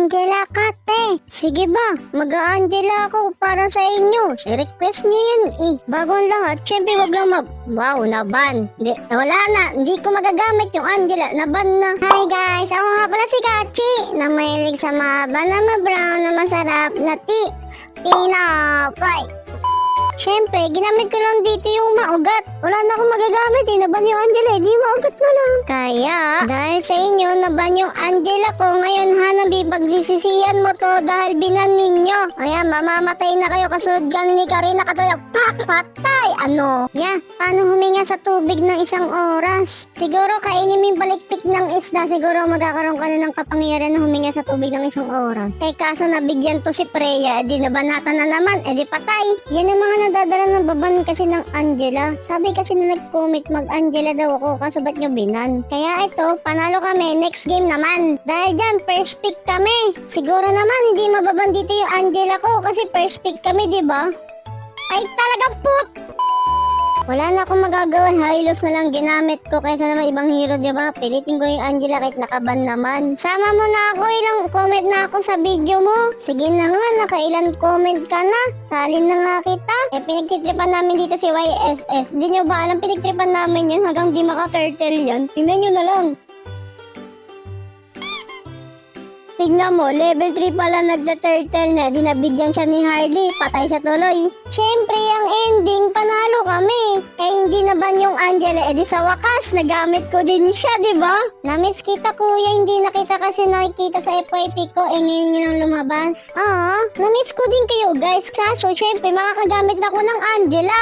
Angela ka, te. Sige ba, mag-a-Angela ako para sa inyo. I-request niyo yun eh. Bago ang lahat, syempre wag lang wow, naban. Wala na, hindi ko magagamit yung Angela. Naban na. Hi guys, ako nga pala si Kachi na mahilig sa mahaba na ma-brown na masarap na tinapay. Siyempre, ginamit ko lang dito yung maugat. Wala na akong magagamit eh. Naban yung Angela, di maugat na lang. Kaya, dahil sa inyo, naban yung Angela ko. Ngayon, Hanabi, pagsisisihan mo to dahil binan ninyo. Kaya, mamamatay na kayo kasunod ka ni Karina Katoyak. Pak! Patay! Ano? Paano huminga sa tubig ng isang oras? Siguro, kainin mo yung balikpik ng isda. Siguro, magkakaroon ka na ng kapangyarihan na huminga sa tubig ng isang oras. Kaso, nabigyan to si Freya. Di nabanatan na naman. Di patay. Yan ang mga nadadala ng baban kasi ng Angela. Sabi kasi na nag-comment mag-Angela daw ako kaso ba't nyo binan? Kaya ito, panalo kami. Next game naman. Dahil dyan, first pick kami. Siguro naman, hindi mababan dito yung Angela ko kasi first pick kami, di ba? Ay, talagang put! Wala na akong magagawa. Hylos na lang ginamit ko kaysa naman ibang hero, di ba? Pilitin ko yung Angela kahit nakaban naman. Sama mo na ako, ilang comment na ako sa video mo. Sige na nga, nakailan comment ka na. Salin na nga kita. Pinagtitripan namin dito si YSS. Di nyo ba alam, pinagtripan namin yun hanggang di maka-turtle yan. Tingnan nyo na lang. Tignan mo, level 3 pala nagda-turtle na, dinabigyan siya ni Harley, patay siya tuloy. Siyempre, ang ending, panalo kami. Hindi naban yung Angela, di sa wakas, nagamit ko din siya, di ba? Namiss kita kuya, hindi nakita kasi nakikita sa FYP ko, ngayon lang lumabas. Namiss ko din kayo guys, kaso syempre, makakagamit na ako ng Angela.